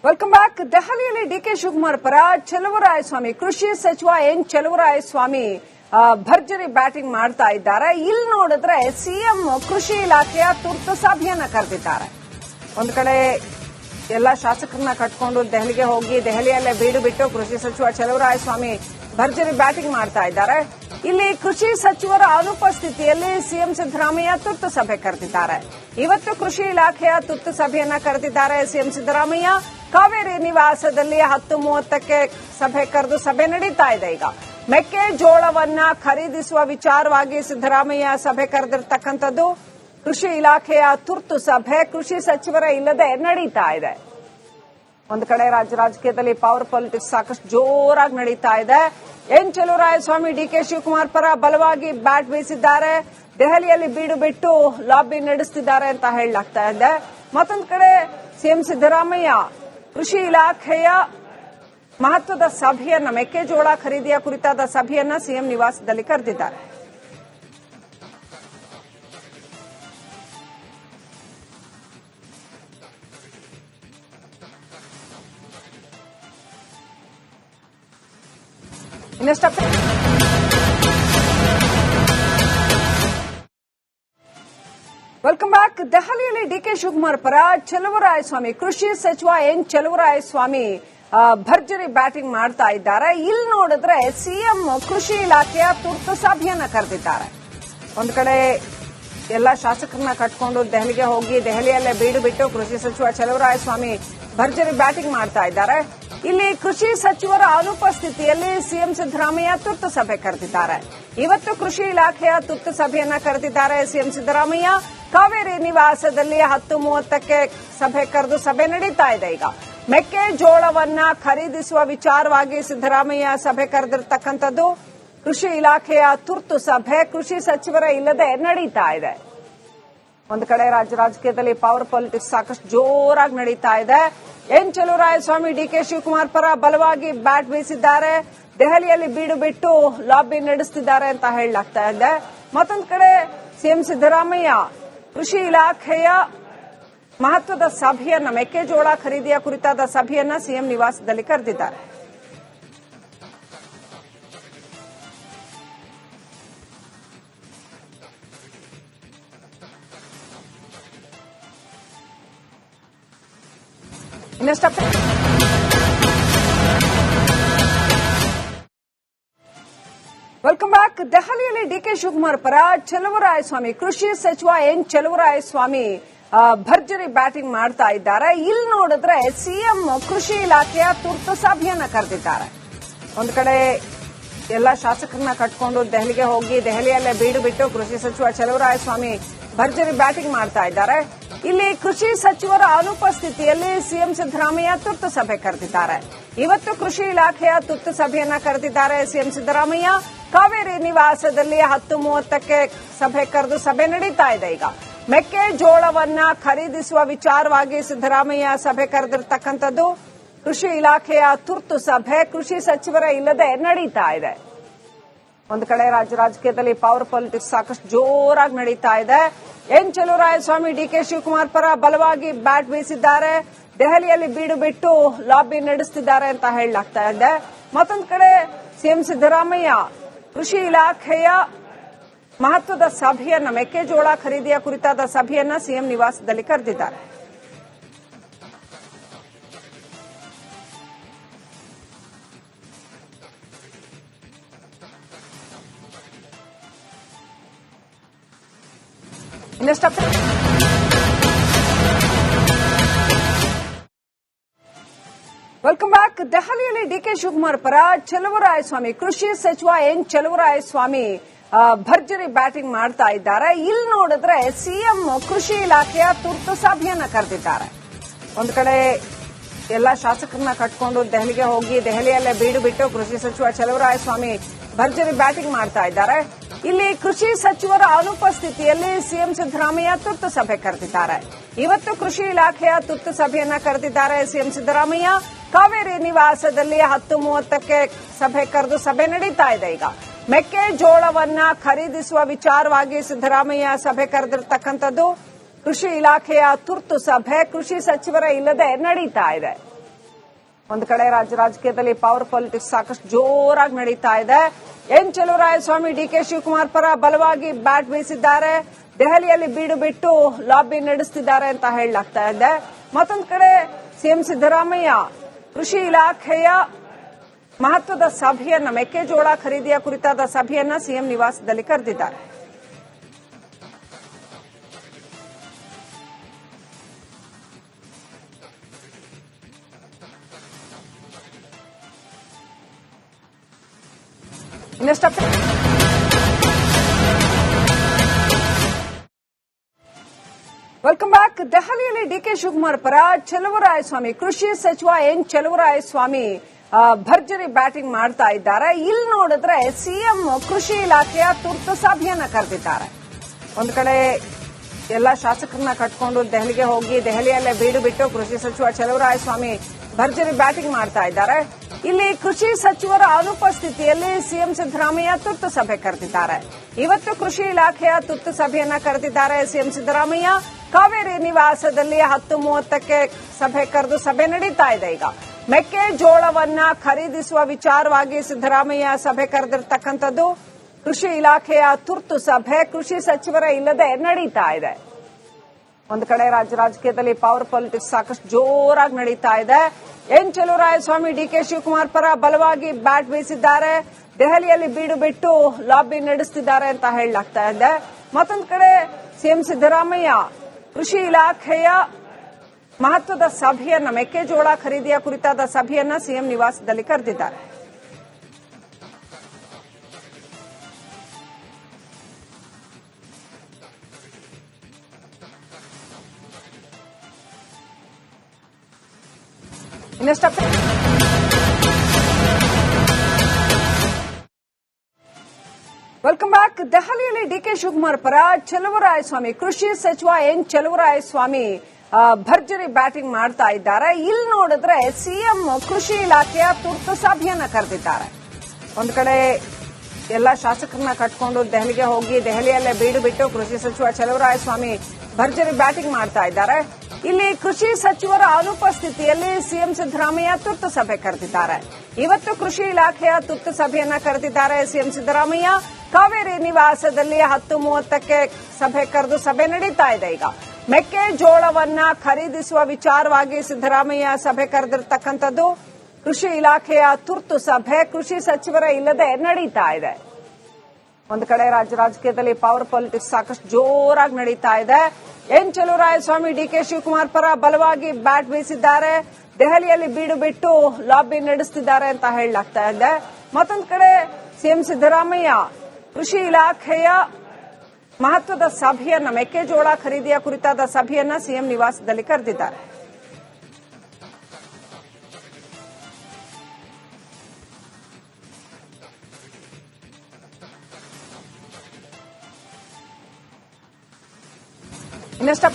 Welcome back. ದೆಹಲಿಯಲ್ಲಿ DK Shivakumar ಪರ ಚಲುವರಾಯಸ್ವಾಮಿ ಕೃಷಿ ಸಚಿವ ಎನ್ ಚಲುವರಾಯಸ್ವಾಮಿ ಭರ್ಜರಿ ಬ್ಯಾಟಿಂಗ್ ಮಾಡ್ತಾ ಇದ್ದಾರೆ. ಇಲ್ಲಿ ನೋಡಿದ್ರೆ ಸಿಎಂ ಕೃಷಿ ಇಲಾಖೆಯ ತುರ್ತು ಸಭೆಯನ್ನ ಕರೆದಿದ್ದಾರೆ. ಒಂದು ಕಡೆ ಎಲ್ಲ ಶಾಸಕರನ್ನ ಕಟ್ಕೊಂಡು ದೆಹಲಿಗೆ ಹೋಗಿ ದೆಹಲಿಯಲ್ಲೇ ಬೀಡು ಬಿಟ್ಟು ಕೃಷಿ ಸಚಿವ ಚಲುವರಾಯಸ್ವಾಮಿ ಭರ್ಜರಿ ಬ್ಯಾಟಿಂಗ್ ಮಾಡ್ತಾ ಇದ್ದಾರೆ. ಇಲ್ಲಿ ಕೃಷಿ ಸಚಿವರ ಅನುಪಸ್ಥಿತಿಯಲ್ಲಿ ಸಿಎಂ ಸಿದ್ದರಾಮಯ್ಯ ತುರ್ತು ಸಭೆ ಕರೆದಿದ್ದಾರೆ. ಇವತ್ತು ಕೃಷಿ ಇಲಾಖೆಯ ತುರ್ತು ಸಭೆಯನ್ನ ಕರೆದಿದ್ದಾರೆ ಸಿಎಂ ಸಿದ್ದರಾಮಯ್ಯ. ಕಾವೇರಿ ನಿವಾಸದಲ್ಲಿ 10:30ಕ್ಕೆ ಸಭೆ ಕರೆದು ಸಭೆ ನಡೀತಾ ಇದೆ. ಈಗ ಮೆಕ್ಕೆಜೋಳವನ್ನ ಖರೀದಿಸುವ ವಿಚಾರವಾಗಿ ಸಿದ್ದರಾಮಯ್ಯ ಸಭೆ ಕರೆದಿರ್ತಕ್ಕಂಥದ್ದು. ಕೃಷಿ ಇಲಾಖೆಯ ತುರ್ತು ಸಭೆ ಕೃಷಿ ಸಚಿವರ ಇಲ್ಲದೆ ನಡೀತಾ ಇದೆ. ಒಂದು ಕಡೆ ರಾಜಕೀಯದಲ್ಲಿ ಪವರ್ ಪಾಲಿಟಿಕ್ಸ್ ಸಾಕಷ್ಟು ಜೋರಾಗಿ ನಡೀತಾ ಇದೆ. ಎನ್ ಚಲುವರಾಯಸ್ವಾಮಿ ಡಿಕೆ ಶಿವಕುಮಾರ್ ಪರ ಬಲವಾಗಿ ಬ್ಯಾಟ್ ಬೀಸಿದ್ದಾರೆ. ದೆಹಲಿಯಲ್ಲಿ ಬೀಡು ಬಿಟ್ಟು ಲಾಬಿ ನಡೆಸುತ್ತಿದ್ದಾರೆ ಅಂತ ಹೇಳಲಾಗ್ತಾ ಇದೆ. ಮತ್ತೊಂದು ಕಡೆ ಸಿಎಂ ಸಿದ್ದರಾಮಯ್ಯ ಕೃಷಿ ಇಲಾಖೆಯ ಮಹತ್ವದ ಸಭೆಯನ್ನ ಮೆಕ್ಕೆಜೋಳ ಖರೀದಿಯ ಕುರಿತಾದ ಸಭೆಯನ್ನ ಸಿಎಂ ನಿವಾಸದಲ್ಲಿ ಕರೆದಿದ್ದಾರೆ. Welcome back. ದೆಹಲಿಯಲ್ಲಿ ಡಿಕೆ ಶಿವಕುಮಾರ್ ಪರ ಚಲುವರಾಯಸ್ವಾಮಿ ಕೃಷಿ ಸಚಿವ ಎನ್ ಚಲುವರಾಯಸ್ವಾಮಿ ಭರ್ಜರಿ ಬ್ಯಾಟಿಂಗ್ ಮಾಡ್ತಾ ಇದ್ದಾರೆ. ಇಲ್ಲಿ ನೋಡಿದ್ರೆ ಸಿಎಂ ಕೃಷಿ ಇಲಾಖೆಯ ತುರ್ತು ಸಭೆಯನ್ನ ಕರೆದಿದ್ದಾರೆ. ಒಂದು ಕಡೆ ಎಲ್ಲ ಶಾಸಕರನ್ನ ಕಟ್ಕೊಂಡು ದೆಹಲಿಗೆ ಹೋಗಿ ದೆಹಲಿಯಲ್ಲೇ ಬೀಡು ಬಿಟ್ಟು ಕೃಷಿ ಸಚಿವ ಚಲುವರಾಯಸ್ವಾಮಿ ಭರ್ಜರಿ ಬ್ಯಾಟಿಂಗ್ ಮಾಡ್ತಾ ಇದ್ದಾರೆ. ಇಲ್ಲಿ ಕೃಷಿ ಸಚಿವರ ಅನುಪಸ್ಥಿತಿಯಲ್ಲಿ ಸಿಎಂ ಸಿದ್ದರಾಮಯ್ಯ ತುರ್ತು ಸಭೆ ಕರೆದಿದ್ದಾರೆ. ಇವತ್ತು ಕೃಷಿ ಇಲಾಖೆಯ ತುರ್ತು ಸಭೆಯನ್ನ ಕರೆದಿದ್ದಾರೆ ಸಿಎಂ ಸಿದ್ದರಾಮಯ್ಯ. ಕಾವೇರಿ ನಿವಾಸದಲ್ಲಿ 10:30ಕ್ಕೆ ಸಭೆ ಕರೆದು ಸಭೆ ನಡೀತಾ ಇದೆ. ಈಗ ಮೆಕ್ಕೆಜೋಳವನ್ನ ಖರೀದಿಸುವ ವಿಚಾರವಾಗಿ ಸಿದ್ದರಾಮಯ್ಯ ಸಭೆ ಕರೆದಿರ್ತಕ್ಕಂಥದ್ದು. ಕೃಷಿ ಇಲಾಖೆಯ ತುರ್ತು ಸಭೆ ಕೃಷಿ ಸಚಿವರ ಇಲ್ಲದೆ ನಡೀತಾ ಇದೆ. ಒಂದು ಕಡೆ ರಾಜಕೀಯದಲ್ಲಿ ಪವರ್ ಪಾಲಿಟಿಕ್ಸ್ ಸಾಕಷ್ಟು ಜೋರಾಗಿ ನಡೀತಾ ಇದೆ. ಎನ್ ಚಲುವರಾಯಸ್ವಾಮಿ ಡಿಕೆ ಶಿವಕುಮಾರ್ ಪರ ಬಲವಾಗಿ ಬ್ಯಾಟ್ ಬೀಸಿದ್ದಾರೆ. ದೆಹಲಿಯಲ್ಲಿ ಬೀಡು ಬಿಟ್ಟು ಲಾಬಿ ನಡೆಸುತ್ತಿದ್ದಾರೆ ಅಂತ ಹೇಳಲಾಗ್ತಾ ಇದೆ. ಮತ್ತೊಂದು ಕಡೆ ಸಿಎಂ ಸಿದ್ದರಾಮಯ್ಯ ಕೃಷಿ ಇಲಾಖೆಯ ಮಹತ್ವದ ಸಭೆಯನ್ನ ಮೆಕ್ಕೆಜೋಳ ಖರೀದಿಯ ಕುರಿತಾದ ಸಭೆಯನ್ನ ಸಿಎಂ ನಿವಾಸದಲ್ಲಿ ಕರೆದಿದ್ದಾರೆ. Welcome back. ದೆಹಲಿಯಲ್ಲಿ ಡಿಕೆ ಶಿವಕುಮಾರ್ ಪರ ಚಲುವರಾಯಸ್ವಾಮಿ ಕೃಷಿ ಸಚಿವ ಎನ್ ಚಲುವರಾಯಸ್ವಾಮಿ ಭರ್ಜರಿ ಬ್ಯಾಟಿಂಗ್ ಮಾಡ್ತಾ ಇದ್ದಾರೆ. ಇಲ್ಲಿ ನೋಡಿದ್ರೆ ಸಿಎಂ ಕೃಷಿ ಇಲಾಖೆಯ ತುರ್ತು ಸಭೆಯನ್ನ ಕರೆದಿದ್ದಾರೆ. ಒಂದು ಕಡೆ ಎಲ್ಲ ಶಾಸಕರನ್ನ ಕಟ್ಕೊಂಡು ದೆಹಲಿಗೆ ಹೋಗಿ ದೆಹಲಿಯಲ್ಲೇ ಬೀಡು ಬಿಟ್ಟು ಕೃಷಿ ಸಚಿವ ಚಲುವರಾಯಸ್ವಾಮಿ ಭರ್ಜರಿ ಬ್ಯಾಟಿಂಗ್ ಮಾಡ್ತಾ ಇದ್ದಾರೆ. ಇಲ್ಲಿ ಕೃಷಿ ಸಚಿವರ ಅನುಪಸ್ಥಿತಿಯಲ್ಲಿ ಸಿಎಂ ಸಿದ್ದರಾಮಯ್ಯ ತುರ್ತು ಸಭೆ ಕರೆದಿದ್ದಾರೆ. ಇವತ್ತು ಕೃಷಿ ಇಲಾಖೆಯ ತುರ್ತು ಸಭೆಯನ್ನ ಕರೆದಿದ್ದಾರೆ ಸಿಎಂ ಸಿದ್ದರಾಮಯ್ಯ. ಕಾವೇರಿ ನಿವಾಸದಲ್ಲಿ 10:30ಕ್ಕೆ ಸಭೆ ಕರೆದು ಸಭೆ ನಡೀತಾ ಇದೆ. ಈಗ ಮೆಕ್ಕೆಜೋಳವನ್ನ ಖರೀದಿಸುವ ವಿಚಾರವಾಗಿ ಸಿದ್ದರಾಮಯ್ಯ ಸಭೆ ಕರೆದಿರ್ತಕ್ಕಂಥದ್ದು. ಕೃಷಿ ಇಲಾಖೆಯ ತುರ್ತು ಸಭೆ ಕೃಷಿ ಸಚಿವರ ಇಲ್ಲದೆ ನಡೀತಾ ಇದೆ. ಒಂದು ಕಡೆ ರಾಜಕೀಯದಲ್ಲಿ ಪವರ್ ಪಾಲಿಟಿಕ್ಸ್ ಸಾಕಷ್ಟು ಜೋರಾಗಿ ನಡೀತಾ ಇದೆ. ಎನ್ ಚಲುವರಾಯಸ್ವಾಮಿ ಡಿಕೆ ಶಿವಕುಮಾರ್ ಪರ ಬಲವಾಗಿ ಬ್ಯಾಟ್ ಬೀಸಿದ್ದಾರೆ. ದೆಹಲಿಯಲ್ಲಿ ಬೀಡು ಬಿಟ್ಟು ಲಾಬಿ ನಡೆಸುತ್ತಿದ್ದಾರೆ ಅಂತ ಹೇಳಲಾಗ್ತಾ ಇದೆ. ಮತ್ತೊಂದು ಕಡೆ ಸಿಎಂ ಸಿದ್ದರಾಮಯ್ಯ ಕೃಷಿ ಇಲಾಖೆಯ ಮಹತ್ವದ ಸಭೆಯನ್ನ ಮೆಕ್ಕೆಜೋಳ ಖರೀದಿಯ ಕುರಿತಾದ ಸಭೆಯನ್ನ ಸಿಎಂ ನಿವಾಸದಲ್ಲಿ ಕರೆದಿದ್ದಾರೆ. Welcome back. ದೆಹಲಿಯಲ್ಲಿ ಡಿಕೆ ಶಿವಕುಮಾರ್ ಪರ ಚಲುವರಾಯಸ್ವಾಮಿ ಕೃಷಿ ಸಚಿವ ಎನ್ ಚಲುವರಾಯಸ್ವಾಮಿ ಭರ್ಜರಿ ಬ್ಯಾಟಿಂಗ್ ಮಾಡ್ತಾ ಇದ್ದಾರೆ. ಇಲ್ಲಿ ನೋಡಿದ್ರೆ ಸಿಎಂ ಕೃಷಿ ಇಲಾಖೆಯ ತುರ್ತು ಸಭೆಯನ್ನ ಕರೆದಿದ್ದಾರೆ. ಒಂದು ಕಡೆ ಎಲ್ಲ ಶಾಸಕರನ್ನ ಕಟ್ಕೊಂಡು ದೆಹಲಿಗೆ ಹೋಗಿ ದೆಹಲಿಯಲ್ಲೇ ಬೀಡು ಬಿಟ್ಟು ಕೃಷಿ ಸಚಿವ ಚಲುವರಾಯಸ್ವಾಮಿ ಭರ್ಜರಿ ಬ್ಯಾಟಿಂಗ್ ಮಾಡ್ತಾ ಇದ್ದಾರೆ. ಇಲ್ಲಿ ಕೃಷಿ ಸಚಿವರ ಅನುಪಸ್ಥಿತಿಯಲ್ಲಿ ಸಿಎಂ ಸಿದ್ದರಾಮಯ್ಯ ತುರ್ತು ಸಭೆ ಕರೆದಿದ್ದಾರೆ. ಇವತ್ತು ಕೃಷಿ ಇಲಾಖೆಯ ತುರ್ತು ಸಭೆಯನ್ನ ಕರೆದಿದ್ದಾರೆ ಸಿಎಂ ಸಿದ್ದರಾಮಯ್ಯ. ಕಾವೇರಿ ನಿವಾಸದಲ್ಲಿ 10:30ಕ್ಕೆ ಸಭೆ ಕರೆದು ಸಭೆ ನಡೀತಾ ಇದೆ. ಈಗ ಮೆಕ್ಕೆಜೋಳವನ್ನ ಖರೀದಿಸುವ ವಿಚಾರವಾಗಿ ಸಿದ್ದರಾಮಯ್ಯ ಸಭೆ ಕರೆದಿರ್ತಕ್ಕಂಥದ್ದು. ಕೃಷಿ ಇಲಾಖೆಯ ತುರ್ತು ಸಭೆ ಕೃಷಿ ಸಚಿವರ ಇಲ್ಲದೆ ನಡೀತಾ ಇದೆ. ಒಂದು ಕಡೆ ರಾಜಕೀಯದಲ್ಲಿ ಪವರ್ ಪಾಲಿಟಿಕ್ಸ್ ಸಾಕಷ್ಟು ಜೋರಾಗಿ ನಡೀತಾ ಇದೆ. ಎನ್ ಚಲುವರಾಯಸ್ವಾಮಿ ಡಿಕೆ ಶಿವಕುಮಾರ್ ಪರ ಬಲವಾಗಿ ಬ್ಯಾಟ್ ಬೀಸಿದ್ದಾರೆ. ದೆಹಲಿಯಲ್ಲಿ ಬೀಡು ಬಿಟ್ಟು ಲಾಬಿ ನಡೆಸುತ್ತಿದ್ದಾರೆ ಅಂತ ಹೇಳಲಾಗ್ತಾ ಇದೆ. ಮತ್ತೊಂದು ಕಡೆ ಸಿಎಂ ಸಿದ್ದರಾಮಯ್ಯ ಕೃಷಿ ಇಲಾಖೆಯ ಮಹತ್ವದ ಸಭೆಯನ್ನ, ಮೆಕ್ಕೆಜೋಳ ಖರೀದಿಯ ಕುರಿತಾದ ಸಭೆಯನ್ನ ಸಿಎಂ ನಿವಾಸದಲ್ಲಿ ಕರೆದಿದ್ದಾರೆ. Welcome back. ದೆಹಲಿಯಲ್ಲಿ ಡಿಕೆ ಶಿವಕುಮಾರ್ ಪರ ಚಲುವರಾಯಸ್ವಾಮಿ, ಕೃಷಿ ಸಚಿವ ಎನ್ ಚಲುವರಾಯಸ್ವಾಮಿ ಭರ್ಜರಿ ಬ್ಯಾಟಿಂಗ್ ಮಾಡ್ತಾ ಇದ್ದಾರೆ. ಇಲ್ಲಿ ನೋಡಿದ್ರೆ ಸಿಎಂ ಕೃಷಿ ಇಲಾಖೆಯ ತುರ್ತು ಸಭೆಯನ್ನ ಕರೆದಿದ್ದಾರೆ. ಒಂದು ಕಡೆ ಎಲ್ಲ ಶಾಸಕರನ್ನ ಕಟ್ಕೊಂಡು ದೆಹಲಿಗೆ ಹೋಗಿ ದೆಹಲಿಯಲ್ಲೇ ಬೀಡು ಬಿಟ್ಟು ಕೃಷಿ ಸಚಿವ ಚಲುವರಾಯಸ್ವಾಮಿ ಭರ್ಜರಿ ಬ್ಯಾಟಿಂಗ್ ಮಾಡ್ತಾ ಇದ್ದಾರೆ. ಇಲ್ಲಿ ಕೃಷಿ ಸಚಿವರ ಅನುಪಸ್ಥಿತಿಯಲ್ಲಿ ಸಿಎಂ ಸಿದ್ದರಾಮಯ್ಯ ತುರ್ತು ಸಭೆ ಕರೆದಿದ್ದಾರೆ. ಇವತ್ತು ಕೃಷಿ ಇಲಾಖೆಯ ತುರ್ತು ಸಭೆಯನ್ನ ಕರೆದಿದ್ದಾರೆ ಸಿಎಂ ಸಿದ್ದರಾಮಯ್ಯ. ಕಾವೇರಿ ನಿವಾಸದಲ್ಲಿ 10:30ಕ್ಕೆ ಸಭೆ ಕರೆದು ಸಭೆ ನಡೀತಾ ಇದೆ. ಈಗ ಮೆಕ್ಕೆಜೋಳವನ್ನ ಖರೀದಿಸುವ ವಿಚಾರವಾಗಿ ಸಿದ್ದರಾಮಯ್ಯ ಸಭೆ ಕರೆದಿರ್ತಕ್ಕಂಥದ್ದು. ಕೃಷಿ ಇಲಾಖೆಯ ತುರ್ತು ಸಭೆ ಕೃಷಿ ಸಚಿವರ ಇಲ್ಲದೆ ನಡೀತಾ ಇದೆ. ಒಂದು ಕಡೆ ರಾಜಕೀಯದಲ್ಲಿ ಪವರ್ ಪಾಲಿಟಿಕ್ಸ್ ಸಾಕಷ್ಟು ಜೋರಾಗಿ ನಡೀತಾ ಇದೆ. ಎನ್ ಚಲುವರಾಯಸ್ವಾಮಿ ಡಿಕೆ ಶಿವಕುಮಾರ್ ಪರ ಬಲವಾಗಿ ಬ್ಯಾಟ್ ಬೀಸಿದ್ದಾರೆ. ದೆಹಲಿಯಲ್ಲಿ ಬೀಡು ಬಿಟ್ಟು ಲಾಬಿ ನಡೆಸುತ್ತಿದ್ದಾರೆ ಅಂತ ಹೇಳಲಾಗ್ತಾ ಇದೆ. ಮತ್ತೊಂದು ಕಡೆ ಸಿಎಂ ಸಿದ್ದರಾಮಯ್ಯ ಕೃಷಿ ಇಲಾಖೆಯ ಮಹತ್ವದ ಸಭೆಯನ್ನ, ಮೆಕ್ಕೆಜೋಳ ಖರೀದಿಯ ಕುರಿತಾದ ಸಭೆಯನ್ನ ಸಿಎಂ ನಿವಾಸದಲ್ಲಿ ಕರೆದಿದ್ದಾರೆ. Welcome back. ದೆಹಲಿಯಲ್ಲಿ ಡಿಕೆ ಶಿವಕುಮಾರ್ ಪರ ಚಲುವರಾಯಸ್ವಾಮಿ, ಕೃಷಿ ಸಚಿವ ಎನ್ ಚಲುವರಾಯಸ್ವಾಮಿ ಭರ್ಜರಿ ಬ್ಯಾಟಿಂಗ್ ಮಾಡ್ತಾ ಇದ್ದಾರೆ. ಇಲ್ಲಿ ನೋಡಿದ್ರೆ ಸಿಎಂ ಕೃಷಿ ಇಲಾಖೆಯ ತುರ್ತು ಸಭೆಯನ್ನ ಕರೆದಿದ್ದಾರೆ. ಒಂದು ಕಡೆ ಎಲ್ಲ ಶಾಸಕರನ್ನ ಕಟ್ಕೊಂಡು ದೆಹಲಿಗೆ ಹೋಗಿ ದೆಹಲಿಯಲ್ಲೇ ಬೀಡು ಬಿಟ್ಟು ಕೃಷಿ ಸಚಿವ ಚಲುವರಾಯಸ್ವಾಮಿ ಭರ್ಜರಿ ಬ್ಯಾಟಿಂಗ್ ಮಾಡ್ತಾ ಇದ್ದಾರೆ. ಇಲ್ಲಿ ಕೃಷಿ ಸಚಿವರ ಅನುಪಸ್ಥಿತಿಯಲ್ಲಿ ಸಿಎಂ ಸಿದ್ದರಾಮಯ್ಯ ತುರ್ತು ಸಭೆ ಕರೆದಿದ್ದಾರೆ. ಇವತ್ತು ಕೃಷಿ ಇಲಾಖೆಯ ತುರ್ತು ಸಭೆಯನ್ನ ಕರೆದಿದ್ದಾರೆ ಸಿಎಂ ಸಿದ್ದರಾಮಯ್ಯ. ಕಾವೇರಿ ನಿವಾಸದಲ್ಲಿ 10:30ಕ್ಕೆ ಸಭೆ ಕರೆದು ಸಭೆ ನಡೀತಾ ಇದೆ. ಈಗ ಮೆಕ್ಕೆಜೋಳವನ್ನ ಖರೀದಿಸುವ ವಿಚಾರವಾಗಿ ಸಿದ್ದರಾಮಯ್ಯ ಸಭೆ ಕರೆದಿರ್ತಕ್ಕಂಥದ್ದು. ಕೃಷಿ ಇಲಾಖೆಯ ತುರ್ತು ಸಭೆ ಕೃಷಿ ಸಚಿವರ ಇಲ್ಲದೆ ನಡೀತಾ ಇದೆ. ಒಂದು ಕಡೆ ರಾಜಕೀಯದಲ್ಲಿ ಪವರ್ ಪಾಲಿಟಿಕ್ಸ್ ಸಾಕಷ್ಟು ಜೋರಾಗಿ ನಡೀತಾ ಇದೆ. ಎನ್ ಚಲುವರಾಯಸ್ವಾಮಿ ಡಿಕೆ ಶಿವಕುಮಾರ್ ಪರ ಬಲವಾಗಿ ಬ್ಯಾಟ್ ಬೀಸಿದ್ದಾರೆ. ದೆಹಲಿಯಲ್ಲಿ ಬೀಡು ಬಿಟ್ಟು ಲಾಬಿ ನಡೆಸುತ್ತಿದ್ದಾರೆ ಅಂತ ಹೇಳಲಾಗ್ತಾ ಇದೆ. ಮತ್ತೊಂದು ಕಡೆ ಸಿಎಂ ಸಿದ್ದರಾಮಯ್ಯ ಕೃಷಿ ಇಲಾಖೆಯ ಮಹತ್ವದ ಸಭೆಯನ್ನ, ಮೆಕ್ಕೆಜೋಳ ಖರೀದಿಯ ಕುರಿತಾದ ಸಭೆಯನ್ನ ಸಿಎಂ ನಿವಾಸದಲ್ಲಿ ಕರೆದಿದ್ದಾರೆ. ಇನ್ನಷ್ಟು